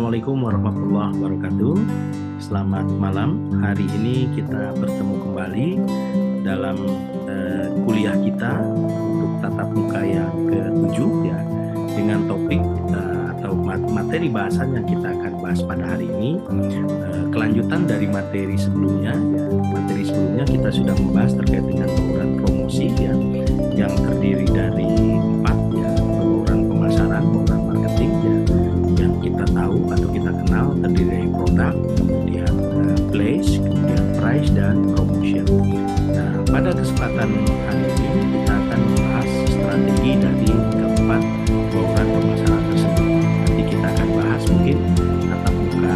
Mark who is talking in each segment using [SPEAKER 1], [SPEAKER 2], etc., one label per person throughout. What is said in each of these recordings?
[SPEAKER 1] Assalamualaikum warahmatullahi wabarakatuh. Selamat malam. Hari ini kita bertemu kembali dalam kuliah kita untuk tatap muka yang ke-7 ya, dengan topik atau materi bahasan yang kita akan bahas pada hari ini. Kelanjutan dari materi sebelumnya ya. Materi sebelumnya kita sudah membahas terkait dengan bauran promosi ya, yang terdiri dari 4 ya, bauran pemasaran, bauran marketing ya, yang kita tahu atau kita kenal terdiri dari produk, kemudian place, kemudian price, dan promotion. Nah, pada kesempatan hari ini kita akan membahas strategi dari keempat bauran pemasaran tersebut. Nanti kita akan bahas mungkin tatap muka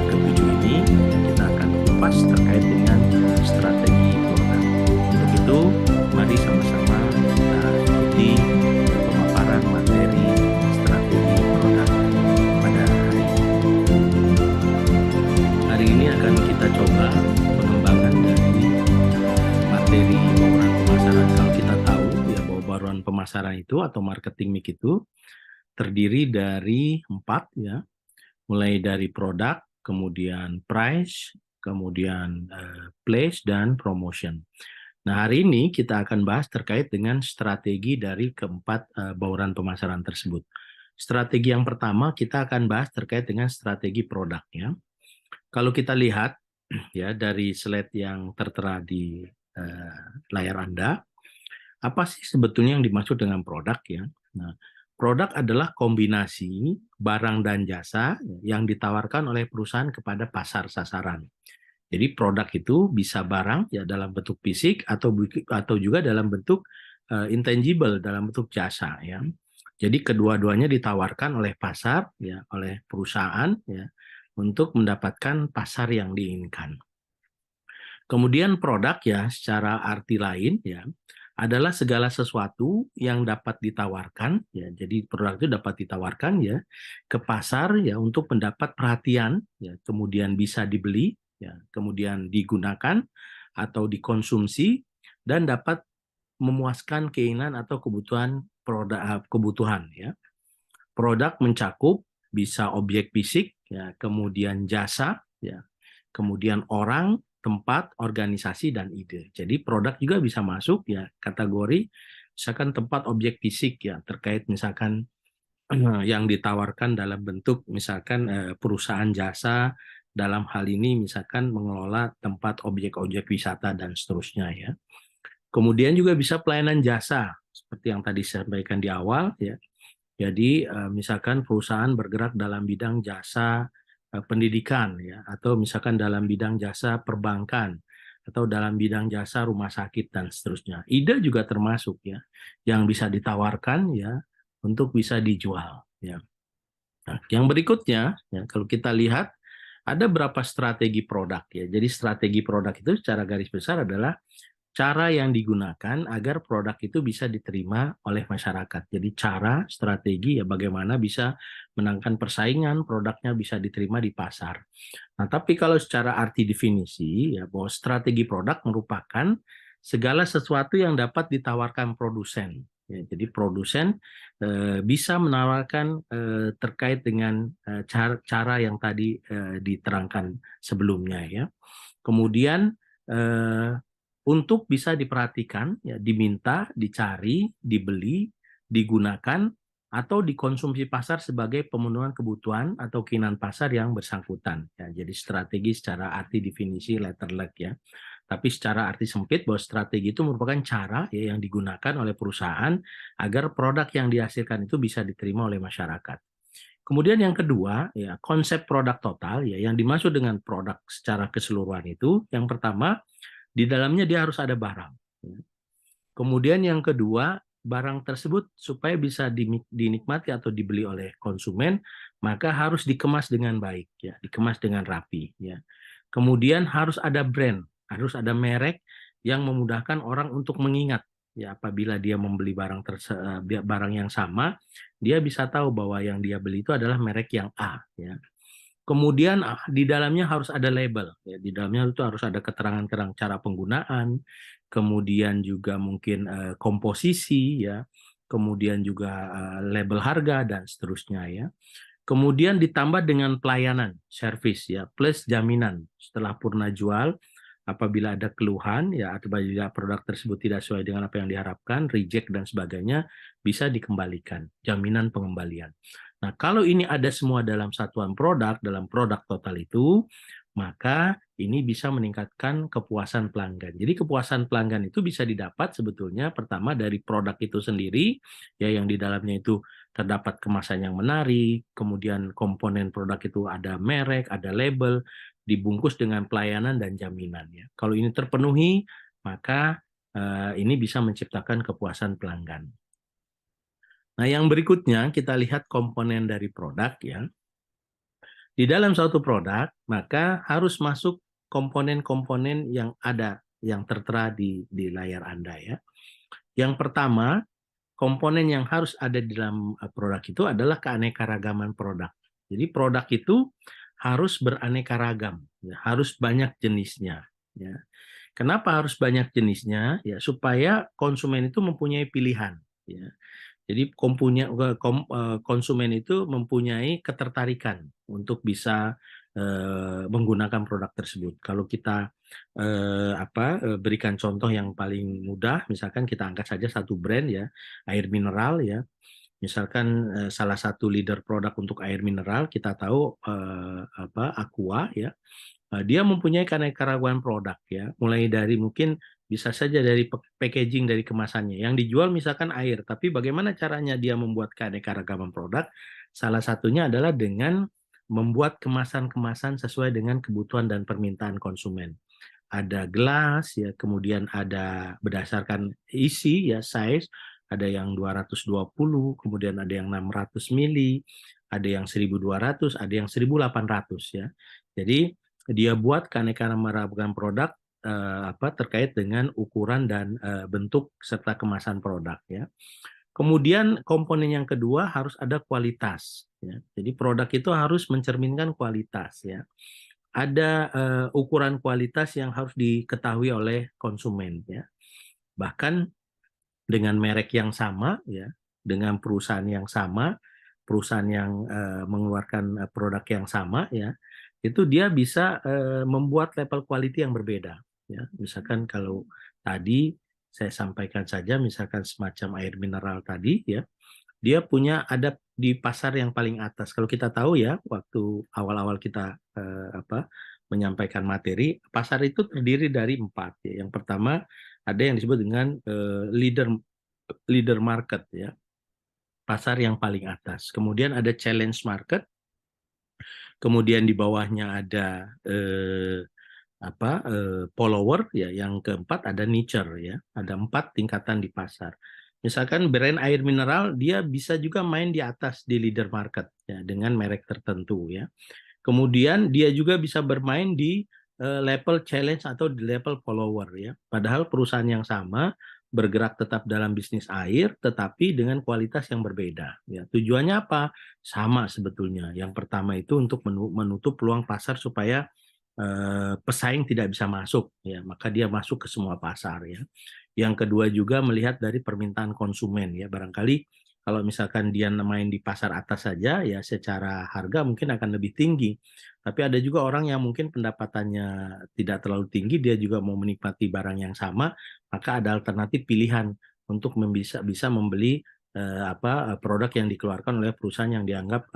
[SPEAKER 1] ke-7 ini, kita akan kupas terkait dengan strategi bauran. Untuk itu, mari sama-sama kita ikuti pemaparan materi strategi produk pada hari ini. Hari ini akan kita coba pengembangan dari materi bauran pemasaran. Kalau kita tahu ya bahwa bauran pemasaran itu atau marketing mix itu terdiri dari 4 ya, mulai dari produk, kemudian price, kemudian place, dan promotion. Nah, hari ini kita akan bahas terkait dengan strategi dari keempat bauran pemasaran tersebut. Strategi yang pertama kita akan bahas terkait dengan strategi produk ya. Kalau kita lihat ya dari slide yang tertera di layar Anda, apa sih sebetulnya yang dimaksud dengan produk ya? Nah, produk adalah kombinasi barang dan jasa yang ditawarkan oleh perusahaan kepada pasar sasaran. Jadi produk itu bisa barang ya dalam bentuk fisik atau juga dalam bentuk intangible, dalam bentuk jasa ya. Jadi kedua-duanya ditawarkan oleh pasar ya, oleh perusahaan ya, untuk mendapatkan pasar yang diinginkan. Kemudian produk ya secara arti lain ya adalah segala sesuatu yang dapat ditawarkan ya. Jadi produk itu dapat ditawarkan ya ke pasar ya untuk mendapat perhatian ya, kemudian bisa dibeli ya, kemudian digunakan atau dikonsumsi dan dapat memuaskan keinginan atau kebutuhan ya. Produk mencakup bisa objek fisik ya, kemudian jasa ya, kemudian orang, tempat, organisasi, dan ide. Jadi produk juga bisa masuk ya kategori misalkan tempat objek fisik ya, terkait misalkan yang ditawarkan dalam bentuk misalkan perusahaan jasa, dalam hal ini misalkan mengelola tempat objek-objek wisata dan seterusnya ya. Kemudian juga bisa pelayanan jasa seperti yang tadi saya sampaikan di awal ya. Jadi misalkan perusahaan bergerak dalam bidang jasa pendidikan ya, atau misalkan dalam bidang jasa perbankan, atau dalam bidang jasa rumah sakit dan seterusnya. Ide juga termasuk ya, yang bisa ditawarkan ya untuk bisa dijual ya. Nah, yang berikutnya ya, kalau kita lihat ada berapa strategi produk ya. Jadi strategi produk itu secara garis besar adalah cara yang digunakan agar produk itu bisa diterima oleh masyarakat. Jadi cara, strategi ya bagaimana bisa menangkan persaingan, produknya bisa diterima di pasar. Nah, tapi kalau secara arti definisi ya bahwa strategi produk merupakan segala sesuatu yang dapat ditawarkan produsen. Ya, jadi produsen bisa menawarkan terkait dengan cara yang tadi diterangkan sebelumnya ya. Kemudian untuk bisa diperhatikan, ya, diminta, dicari, dibeli, digunakan, atau dikonsumsi pasar sebagai pemenuhan kebutuhan atau keinginan pasar yang bersangkutan. Ya, jadi strategi secara arti definisi letter luck ya. Tapi secara arti sempit bahwa strategi itu merupakan cara ya, yang digunakan oleh perusahaan agar produk yang dihasilkan itu bisa diterima oleh masyarakat. Kemudian yang kedua, ya, konsep produk total ya, yang dimaksud dengan produk secara keseluruhan itu, yang pertama, di dalamnya dia harus ada barang. Kemudian yang kedua, barang tersebut supaya bisa dinikmati atau dibeli oleh konsumen, maka harus dikemas dengan baik, ya, dikemas dengan rapi. Ya. Kemudian harus ada brand, harus ada merek yang memudahkan orang untuk mengingat. Ya, apabila dia membeli barang yang sama, dia bisa tahu bahwa yang dia beli itu adalah merek yang A. Ya. Kemudian di dalamnya harus ada label, ya, di dalamnya itu harus ada keterangan-keterangan cara penggunaan, kemudian juga mungkin komposisi, ya, kemudian juga label harga dan seterusnya ya. Kemudian ditambah dengan pelayanan, service ya, plus jaminan setelah purna jual. Apabila ada keluhan ya, apabila produk tersebut tidak sesuai dengan apa yang diharapkan, reject dan sebagainya, bisa dikembalikan, jaminan pengembalian. Nah, kalau ini ada semua dalam satuan produk, dalam produk total itu, maka ini bisa meningkatkan kepuasan pelanggan. Jadi kepuasan pelanggan itu bisa didapat sebetulnya pertama dari produk itu sendiri, ya, yang di dalamnya itu terdapat kemasan yang menarik, kemudian komponen produk itu ada merek, ada label, dibungkus dengan pelayanan dan jaminan. Ya. Kalau ini terpenuhi, maka ini bisa menciptakan kepuasan pelanggan. Nah, yang berikutnya kita lihat komponen dari produk ya. Di dalam suatu produk, maka harus masuk komponen-komponen yang ada, yang tertera di layar Anda ya. Yang pertama, komponen yang harus ada di dalam produk itu adalah keanekaragaman produk. Jadi produk itu harus beraneka ragam, ya, harus banyak jenisnya. Ya. Kenapa harus banyak jenisnya? Ya, supaya konsumen itu mempunyai pilihan. Ya. Jadi konsumen itu mempunyai ketertarikan untuk bisa menggunakan produk tersebut. Kalau kita berikan contoh yang paling mudah, misalkan kita angkat saja satu brand ya, air mineral ya. Misalkan salah satu leader produk untuk air mineral kita tahu Aqua ya. Dia mempunyai keanekaragaman produk ya, mulai dari mungkin bisa saja dari packaging dari kemasannya yang dijual misalkan air, tapi bagaimana caranya dia membuat keanekaragaman produk? Salah satunya adalah dengan membuat kemasan-kemasan sesuai dengan kebutuhan dan permintaan konsumen. Ada gelas ya, kemudian ada berdasarkan isi ya, size, ada yang 220, kemudian ada yang 600 mili, ada yang 1200, ada yang 1800 ya. Jadi dia buat keanekaragaman produk terkait dengan ukuran dan bentuk serta kemasan produk ya. Kemudian komponen yang kedua harus ada kualitas ya. Jadi produk itu harus mencerminkan kualitas ya. Ada ukuran kualitas yang harus diketahui oleh konsumen ya. Bahkan dengan merek yang sama ya, dengan perusahaan yang sama, perusahaan yang mengeluarkan produk yang sama ya, itu dia bisa membuat level quality yang berbeda ya. Misalkan kalau tadi saya sampaikan saja misalkan semacam air mineral tadi ya, dia punya ada di pasar yang paling atas. Kalau kita tahu ya, waktu awal-awal kita menyampaikan materi, pasar itu terdiri dari 4 ya. Yang pertama ada yang disebut dengan leader market ya, pasar yang paling atas. Kemudian ada challenge market, kemudian di bawahnya ada follower ya, yang keempat ada nicher ya, ada 4 tingkatan di pasar. Misalkan brand air mineral dia bisa juga main di atas di leader market ya dengan merek tertentu ya. Kemudian dia juga bisa bermain di level challenge atau di level follower ya. Padahal perusahaan yang sama bergerak tetap dalam bisnis air tetapi dengan kualitas yang berbeda ya. Tujuannya apa? Sama sebetulnya. Yang pertama itu untuk menutup peluang pasar supaya pesaing tidak bisa masuk ya, maka dia masuk ke semua pasar ya. Yang kedua juga melihat dari permintaan konsumen ya, barangkali kalau misalkan dia main di pasar atas saja ya secara harga mungkin akan lebih tinggi, tapi ada juga orang yang mungkin pendapatannya tidak terlalu tinggi, dia juga mau menikmati barang yang sama, maka ada alternatif pilihan untuk bisa membeli produk yang dikeluarkan oleh perusahaan yang dianggap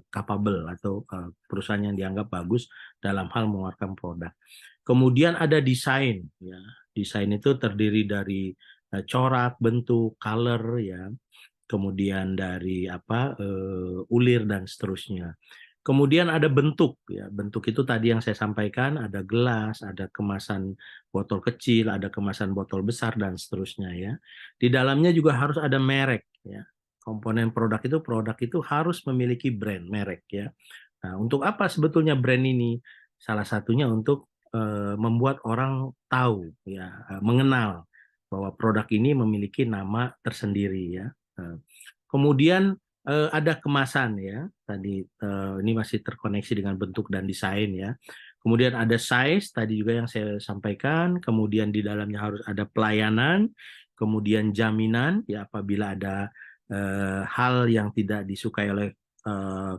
[SPEAKER 1] capable atau perusahaan yang dianggap bagus dalam hal mengeluarkan produk. Kemudian ada desain ya. Desain itu terdiri dari corak, bentuk, color ya. Kemudian dari ulir dan seterusnya. Kemudian ada bentuk ya. Bentuk itu tadi yang saya sampaikan, ada gelas, ada kemasan botol kecil, ada kemasan botol besar dan seterusnya ya. Di dalamnya juga harus ada merek ya. Komponen produk itu harus memiliki brand, merek ya. Nah, untuk apa sebetulnya brand ini? Salah satunya untuk membuat orang tahu ya, mengenal bahwa produk ini memiliki nama tersendiri ya. Kemudian ada kemasan ya, tadi ini masih terkoneksi dengan bentuk dan desain ya. Kemudian ada size, tadi juga yang saya sampaikan. Kemudian di dalamnya harus ada pelayanan, kemudian jaminan ya apabila ada hal yang tidak disukai oleh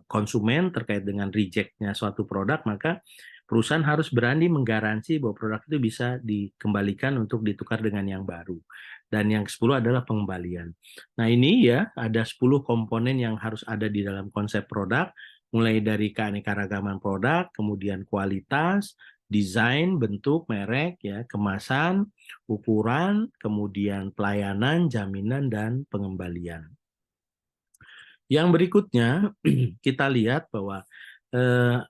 [SPEAKER 1] konsumen terkait dengan reject-nya suatu produk, maka perusahaan harus berani menggaransi bahwa produk itu bisa dikembalikan untuk ditukar dengan yang baru. Dan yang ke-10 adalah pengembalian. Nah ini ya ada 10 komponen yang harus ada di dalam konsep produk, mulai dari keanekaragaman produk, kemudian kualitas, desain, bentuk, merek, ya, kemasan, ukuran, kemudian pelayanan, jaminan, dan pengembalian. Yang berikutnya kita lihat bahwa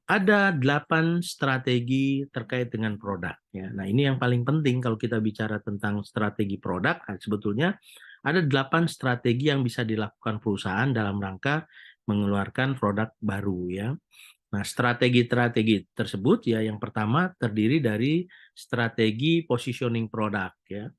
[SPEAKER 1] ada 8 strategi terkait dengan produk. Ya. Nah ini yang paling penting kalau kita bicara tentang strategi produk, sebetulnya ada 8 strategi yang bisa dilakukan perusahaan dalam rangka mengeluarkan produk baru ya. Nah, strategi-strategi tersebut ya yang pertama terdiri dari strategi positioning produk ya.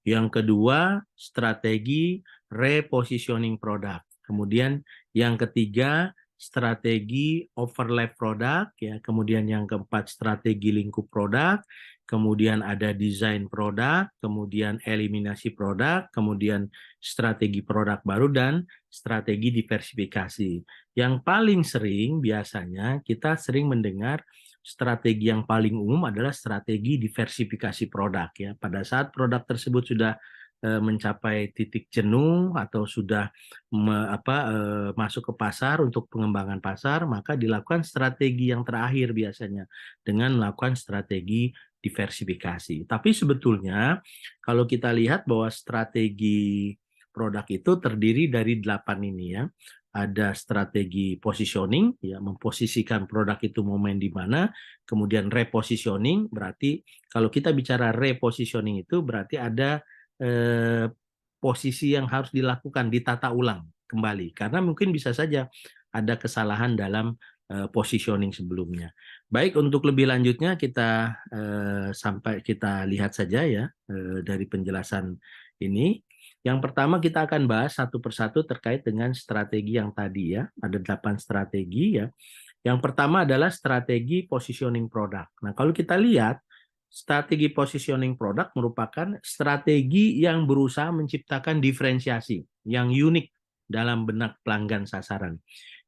[SPEAKER 1] Yang kedua, strategi repositioning produk. Kemudian yang ketiga, strategi overlap produk ya. Kemudian yang keempat, strategi lingkup produk. Kemudian ada desain produk, kemudian eliminasi produk, kemudian strategi produk baru dan strategi diversifikasi. Yang paling sering biasanya kita sering mendengar strategi yang paling umum adalah strategi diversifikasi produk ya. Pada saat produk tersebut sudah mencapai titik jenuh atau sudah masuk ke pasar untuk pengembangan pasar, maka dilakukan strategi yang terakhir biasanya dengan melakukan strategi diversifikasi. Tapi sebetulnya kalau kita lihat bahwa strategi produk itu terdiri dari 8 ini ya. Ada strategi positioning, ya memposisikan produk itu mau main di mana, kemudian repositioning, berarti kalau kita bicara repositioning itu berarti ada posisi yang harus dilakukan, ditata ulang kembali, karena mungkin bisa saja ada kesalahan dalam positioning sebelumnya. Baik, untuk lebih lanjutnya kita sampai kita lihat saja ya dari penjelasan ini. Yang pertama kita akan bahas satu persatu terkait dengan strategi yang tadi ya. Ada 8 strategi ya. Yang pertama adalah strategi positioning produk. Nah, kalau kita lihat strategi positioning produk merupakan strategi yang berusaha menciptakan diferensiasi yang unik dalam benak pelanggan sasaran.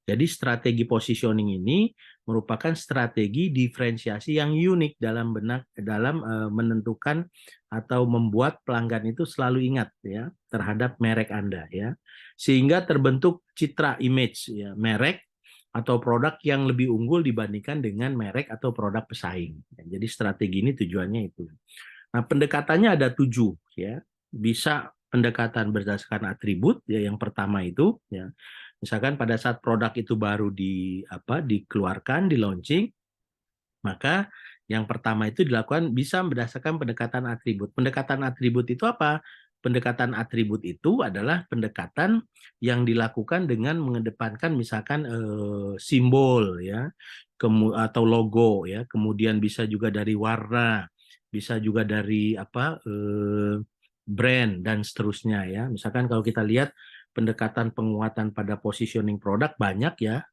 [SPEAKER 1] Jadi strategi positioning ini merupakan strategi diferensiasi yang unik dalam menentukan atau membuat pelanggan itu selalu ingat ya terhadap merek Anda ya. Sehingga terbentuk citra image ya merek atau produk yang lebih unggul dibandingkan dengan merek atau produk pesaing. Jadi strategi ini tujuannya itu. Nah, pendekatannya ada 7 ya. Bisa pendekatan berdasarkan atribut ya yang pertama itu ya. Misalkan pada saat produk itu baru dikeluarkan, di launching, maka yang pertama itu dilakukan bisa berdasarkan pendekatan atribut. Pendekatan atribut itu apa? Pendekatan atribut itu adalah pendekatan yang dilakukan dengan mengedepankan misalkan simbol ya, atau logo ya, kemudian bisa juga dari warna, bisa juga dari brand dan seterusnya ya. Misalkan kalau kita lihat pendekatan penguatan pada positioning produk banyak ya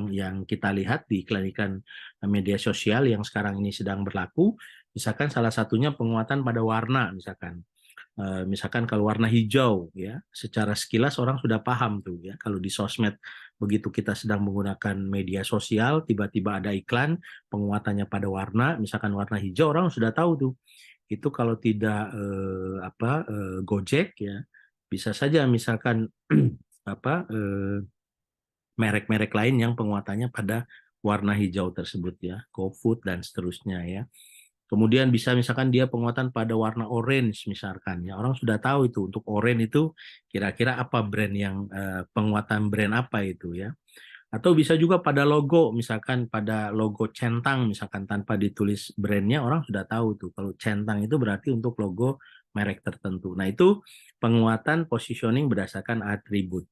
[SPEAKER 1] yang kita lihat di iklan-iklan media sosial yang sekarang ini sedang berlaku. Misalkan salah satunya penguatan pada warna misalkan kalau warna hijau ya secara sekilas orang sudah paham tuh ya kalau di sosmed begitu kita sedang menggunakan media sosial tiba-tiba ada iklan penguatannya pada warna misalkan warna hijau orang sudah tahu tuh itu kalau tidak Gojek ya bisa saja misalkan merek-merek lain yang penguatannya pada warna hijau tersebut ya, GoFood dan seterusnya ya. Kemudian bisa misalkan dia penguatan pada warna orange misalkan ya. Orang sudah tahu itu untuk orange itu kira-kira apa brand yang penguatan brand apa itu ya. Atau bisa juga pada logo, misalkan pada logo centang misalkan tanpa ditulis brandnya orang sudah tahu tuh kalau centang itu berarti untuk logo merek tertentu. Nah itu penguatan positioning berdasarkan atribut.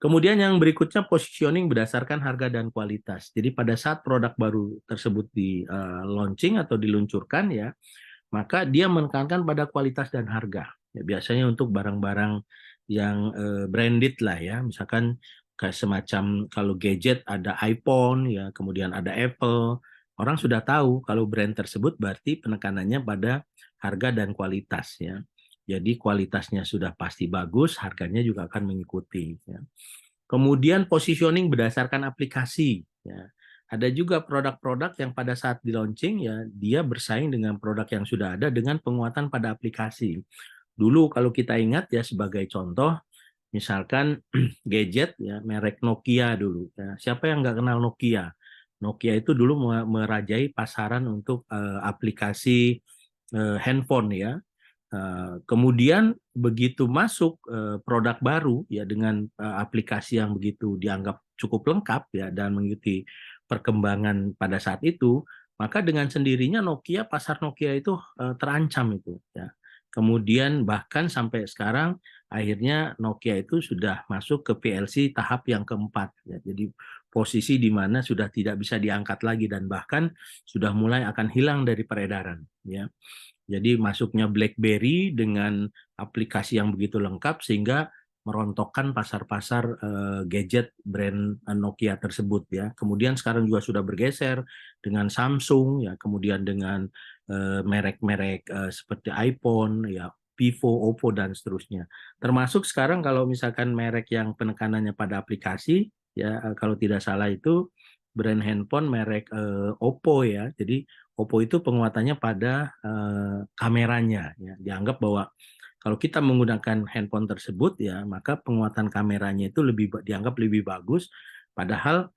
[SPEAKER 1] Kemudian yang berikutnya positioning berdasarkan harga dan kualitas. Jadi pada saat produk baru tersebut di launching atau diluncurkan ya, maka dia menekankan pada kualitas dan harga. Ya, biasanya untuk barang-barang yang branded lah ya, misalkan kayak semacam kalau gadget ada iPhone ya, kemudian ada Apple. Orang sudah tahu kalau brand tersebut berarti penekanannya pada harga dan kualitas ya. Jadi kualitasnya sudah pasti bagus, harganya juga akan mengikuti. Ya. Kemudian positioning berdasarkan aplikasi. Ya. Ada juga produk-produk yang pada saat di launching ya dia bersaing dengan produk yang sudah ada dengan penguatan pada aplikasi. Dulu kalau kita ingat ya sebagai contoh, misalkan gadget ya merek Nokia dulu. Ya. Siapa yang nggak kenal Nokia? Nokia itu dulu merajai pasaran untuk aplikasi handphone ya. Kemudian begitu masuk produk baru ya dengan aplikasi yang begitu dianggap cukup lengkap ya dan mengikuti perkembangan pada saat itu, maka dengan sendirinya pasar Nokia itu terancam itu ya. Kemudian bahkan sampai sekarang akhirnya Nokia itu sudah masuk ke PLC tahap yang keempat ya. Jadi posisi di mana sudah tidak bisa diangkat lagi dan bahkan sudah mulai akan hilang dari peredaran ya. Jadi masuknya BlackBerry dengan aplikasi yang begitu lengkap sehingga merontokkan pasar-pasar gadget brand Nokia tersebut ya. Kemudian sekarang juga sudah bergeser dengan Samsung ya, kemudian dengan merek-merek seperti iPhone ya, Vivo, Oppo dan seterusnya. Termasuk sekarang kalau misalkan merek yang penekanannya pada aplikasi ya, kalau tidak salah itu brand handphone merek Oppo ya. Jadi Oppo itu penguatannya pada kameranya ya. Dianggap bahwa kalau kita menggunakan handphone tersebut ya maka penguatan kameranya itu dianggap lebih bagus, padahal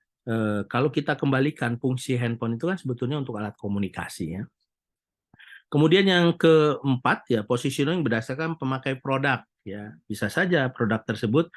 [SPEAKER 1] kalau kita kembalikan fungsi handphone itu kan sebetulnya untuk alat komunikasi ya. Kemudian yang keempat ya positioning berdasarkan pemakai produk ya. Bisa saja produk tersebut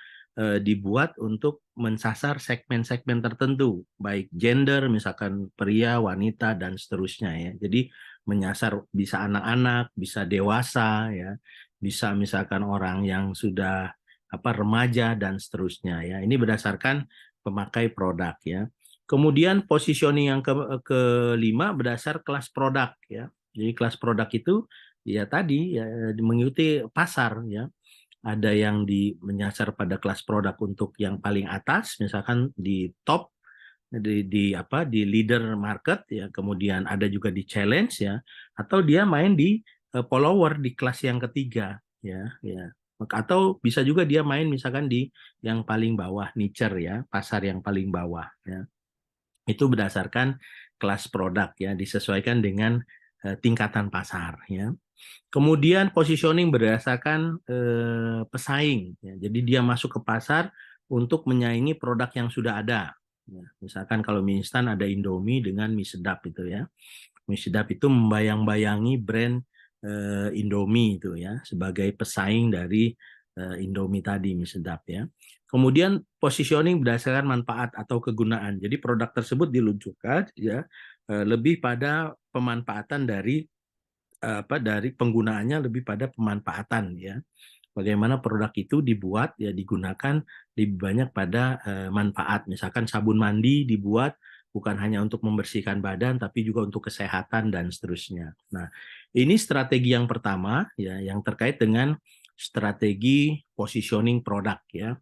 [SPEAKER 1] dibuat untuk mensasar segmen-segmen tertentu, baik gender, misalkan pria, wanita, dan seterusnya ya. Jadi menyasar bisa anak-anak, bisa dewasa ya, bisa misalkan orang yang sudah remaja dan seterusnya ya. Ini berdasarkan pemakai produk ya. Kemudian positioning yang kelima berdasar kelas produk ya. Jadi kelas produk itu ya tadi ya mengikuti pasar ya. Ada yang menyasar pada kelas produk untuk yang paling atas, misalkan di top di leader market ya, kemudian ada juga di challenge ya, atau dia main di follower di kelas yang ketiga ya ya. Atau bisa juga dia main misalkan di yang paling bawah, nicher ya, pasar yang paling bawah ya. Itu berdasarkan kelas produk ya, disesuaikan dengan tingkatan pasar ya. Kemudian positioning berdasarkan pesaing. Ya. Jadi dia masuk ke pasar untuk menyaingi produk yang sudah ada. Ya. Misalkan kalau mie instan ada Indomie dengan mie sedap itu ya. Mie sedap itu membayang-bayangi brand Indomie itu ya sebagai pesaing dari Indomie tadi mie sedap ya. Kemudian positioning berdasarkan manfaat atau kegunaan. Jadi produk tersebut diluncurkan ya lebih pada pemanfaatan dari penggunaannya lebih pada pemanfaatan ya. Bagaimana produk itu dibuat ya digunakan lebih banyak pada manfaat. Misalkan sabun mandi dibuat bukan hanya untuk membersihkan badan tapi juga untuk kesehatan dan seterusnya. Nah, ini strategi yang pertama ya yang terkait dengan strategi positioning produk ya.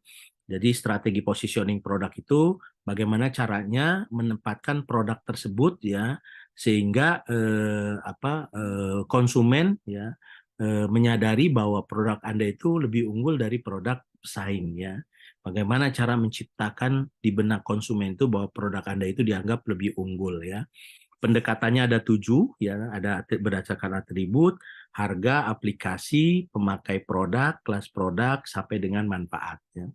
[SPEAKER 1] Jadi strategi positioning produk itu bagaimana caranya menempatkan produk tersebut ya sehingga konsumen ya menyadari bahwa produk Anda itu lebih unggul dari produk pesaing ya. Bagaimana cara menciptakan di benak konsumen itu bahwa produk Anda itu dianggap lebih unggul ya. Pendekatannya ada 7 ya, ada berdasarkan atribut, harga, aplikasi, pemakai produk, kelas produk sampai dengan manfaat ya.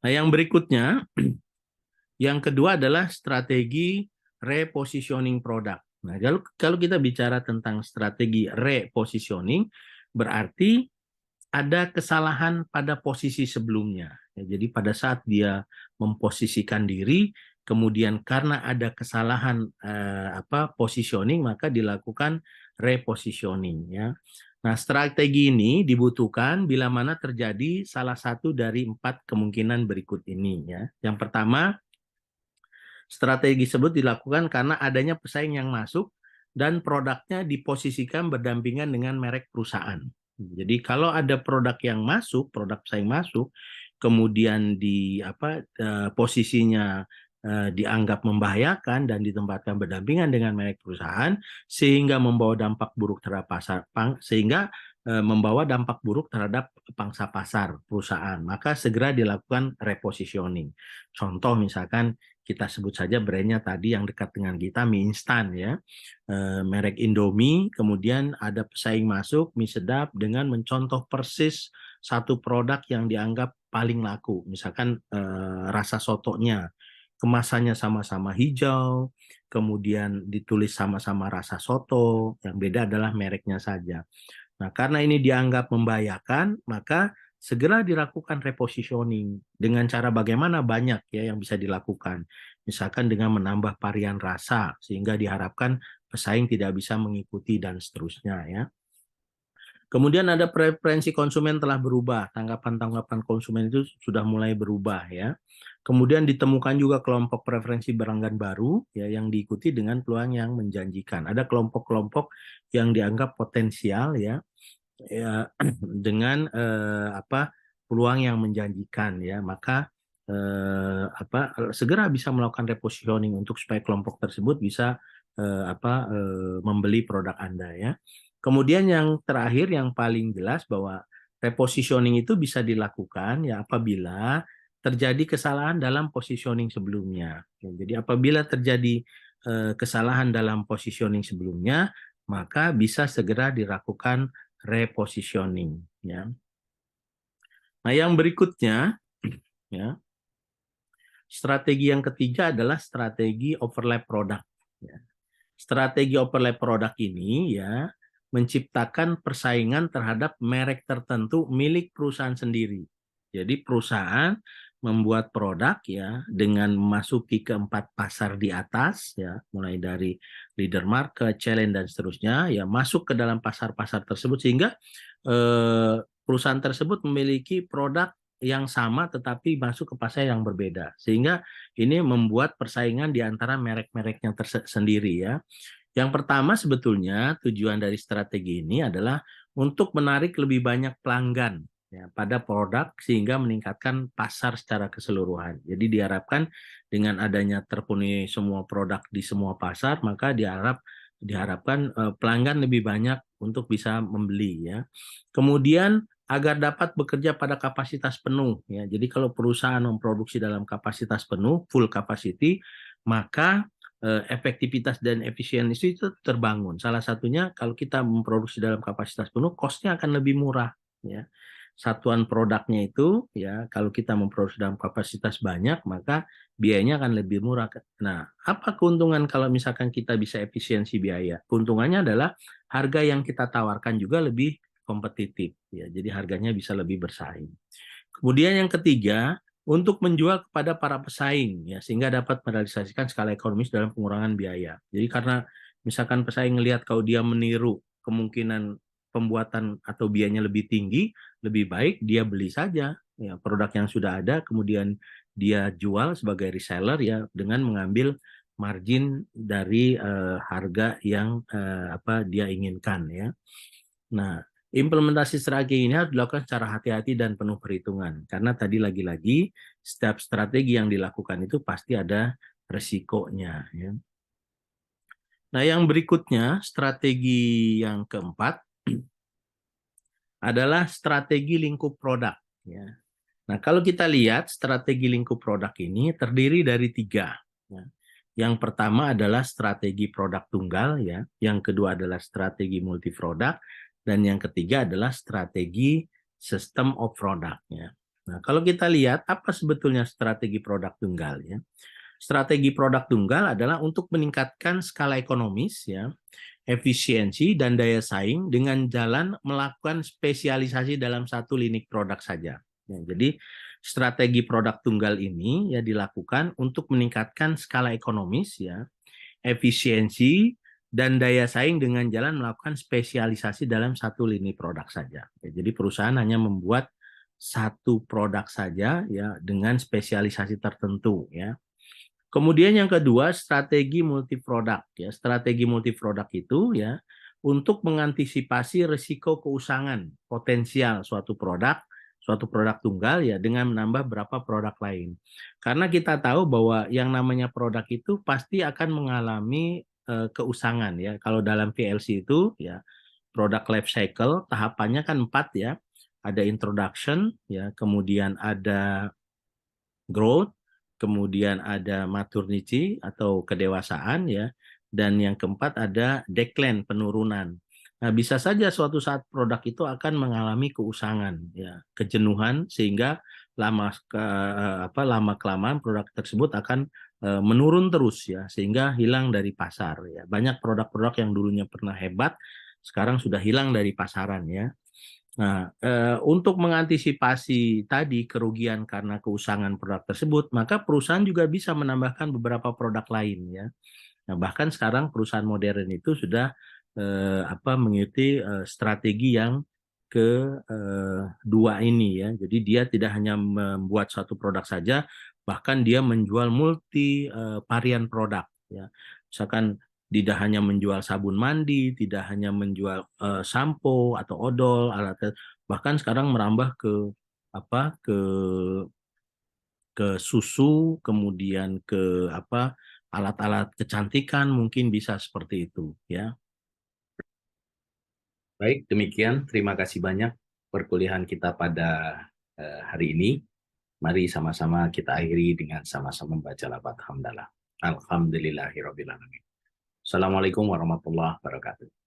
[SPEAKER 1] Nah, yang berikutnya, yang kedua adalah strategi repositioning produk. Nah, kalau kita bicara tentang strategi repositioning, berarti ada kesalahan pada posisi sebelumnya. Ya, jadi pada saat dia memposisikan diri, kemudian karena ada kesalahan positioning, maka dilakukan repositioning. Ya. Nah, strategi ini dibutuhkan bila mana terjadi salah satu dari 4 kemungkinan berikut ini. Ya. Yang pertama, strategi tersebut dilakukan karena adanya pesaing yang masuk dan produknya diposisikan berdampingan dengan merek perusahaan. Jadi kalau ada produk yang masuk, produk pesaing masuk, kemudian posisinya dianggap membahayakan dan ditempatkan berdampingan dengan merek perusahaan sehingga membawa dampak buruk terhadap pasar, sehingga membawa dampak buruk terhadap pangsa pasar perusahaan, maka segera dilakukan repositioning. Contoh misalkan kita sebut saja brandnya tadi yang dekat dengan kita, mie instan ya, merek Indomie, kemudian ada pesaing masuk mie sedap dengan mencontoh persis satu produk yang dianggap paling laku, misalkan rasa sotonya, kemasannya sama-sama hijau, kemudian ditulis sama-sama rasa soto, yang beda adalah mereknya saja. Nah, karena ini dianggap membahayakan, maka segera dilakukan repositioning. Dengan cara bagaimana banyak ya yang bisa dilakukan. Misalkan dengan menambah varian rasa, sehingga diharapkan pesaing tidak bisa mengikuti dan seterusnya ya. Kemudian ada preferensi konsumen telah berubah, tanggapan-tanggapan konsumen itu sudah mulai berubah ya. Kemudian ditemukan juga kelompok preferensi pelanggan baru ya yang diikuti dengan peluang yang menjanjikan. Ada kelompok-kelompok yang dianggap potensial ya, dengan peluang yang menjanjikan ya, maka segera bisa melakukan repositioning untuk supaya kelompok tersebut bisa membeli produk Anda ya. Kemudian yang terakhir yang paling jelas bahwa repositioning itu bisa dilakukan ya apabila terjadi kesalahan dalam positioning sebelumnya. Jadi apabila terjadi kesalahan dalam positioning sebelumnya, maka bisa segera dilakukan repositioning ya. Nah, yang berikutnya ya, strategi yang ketiga adalah strategi overlap produk ya. Strategi overlap produk ini ya menciptakan persaingan terhadap merek tertentu milik perusahaan sendiri. Jadi perusahaan membuat produk ya dengan memasuki keempat pasar di atas ya, mulai dari leader market, challenge dan seterusnya ya, masuk ke dalam pasar-pasar tersebut sehingga perusahaan tersebut memiliki produk yang sama tetapi masuk ke pasar yang berbeda. Sehingga ini membuat persaingan di antara merek-mereknya sendiri ya. Yang pertama sebetulnya tujuan dari strategi ini adalah untuk menarik lebih banyak pelanggan ya, pada produk sehingga meningkatkan pasar secara keseluruhan. Jadi diharapkan dengan adanya terpenuhi semua produk di semua pasar, maka diharapkan pelanggan lebih banyak untuk bisa membeli ya. Kemudian agar dapat bekerja pada kapasitas penuh ya. Jadi kalau perusahaan memproduksi dalam kapasitas penuh, full capacity, maka efektivitas dan efisiensi itu terbangun. Salah satunya kalau kita memproduksi dalam kapasitas penuh, cost-nya akan lebih murah ya. Satuan produknya itu ya kalau kita memproduksi dalam kapasitas banyak, maka biayanya akan lebih murah. Nah, apa keuntungan kalau misalkan kita bisa efisiensi biaya? Keuntungannya adalah harga yang kita tawarkan juga lebih kompetitif ya. Jadi harganya bisa lebih bersaing. Kemudian yang ketiga, untuk menjual kepada para pesaing ya sehingga dapat merealisasikan skala ekonomis dalam pengurangan biaya. Jadi karena misalkan pesaing melihat kalau dia meniru kemungkinan pembuatan atau biayanya lebih tinggi, lebih baik dia beli saja ya produk yang sudah ada kemudian dia jual sebagai reseller ya dengan mengambil margin dari harga yang dia inginkan ya. Nah, implementasi strategi ini harus dilakukan secara hati-hati dan penuh perhitungan. Karena tadi lagi-lagi, setiap strategi yang dilakukan itu pasti ada resikonya. Ya. Nah, yang berikutnya, strategi yang keempat adalah strategi lingkup produk. Ya. Nah, kalau kita lihat strategi lingkup produk ini terdiri dari 3. Ya. Yang pertama adalah strategi produk tunggal, ya. Yang kedua adalah strategi multi produk, dan yang ketiga adalah strategi system of product. Ya. Nah, kalau kita lihat apa sebetulnya strategi produk tunggal, ya. Strategi produk tunggal adalah untuk meningkatkan skala ekonomis, ya, efisiensi dan daya saing dengan jalan melakukan spesialisasi dalam satu lini produk saja. Ya, jadi strategi produk tunggal ini ya dilakukan untuk meningkatkan skala ekonomis ya, efisiensi dan daya saing dengan jalan melakukan spesialisasi dalam satu lini produk saja. Ya, jadi perusahaan hanya membuat satu produk saja ya dengan spesialisasi tertentu ya. Kemudian yang kedua strategi multi produk ya. Strategi multi produk itu ya untuk mengantisipasi risiko keusangan potensial suatu produk tunggal ya dengan menambah beberapa produk lain. Karena kita tahu bahwa yang namanya produk itu pasti akan mengalami keusangan ya. Kalau dalam PLC itu ya product life cycle, tahapannya kan 4 ya. Ada introduction, ya, kemudian ada growth, kemudian ada maturity atau kedewasaan ya, dan yang keempat ada decline, penurunan. Nah, bisa saja suatu saat produk itu akan mengalami keusangan ya, kejenuhan sehingga lama kelamaan produk tersebut akan menurun terus ya, sehingga hilang dari pasar ya. Banyak produk-produk yang dulunya pernah hebat sekarang sudah hilang dari pasaran ya. Nah, untuk mengantisipasi tadi kerugian karena keusangan produk tersebut, maka perusahaan juga bisa menambahkan beberapa produk lain ya. Nah, bahkan sekarang perusahaan modern itu sudah mengikuti strategi yang kedua ini ya. Jadi dia tidak hanya membuat satu produk saja, bahkan dia menjual multi varian produk ya. Misalkan tidak hanya menjual sabun mandi, tidak hanya menjual sampo atau odol, alat, bahkan sekarang merambah ke apa ke susu, kemudian ke alat-alat kecantikan, mungkin bisa seperti itu ya. Baik, demikian. Terima kasih banyak perkuliahan kita pada hari ini. Mari sama-sama kita akhiri dengan sama-sama membaca lafaz hamdalah. Alhamdulillahirabbil alamin. Assalamualaikum warahmatullahi wabarakatuh.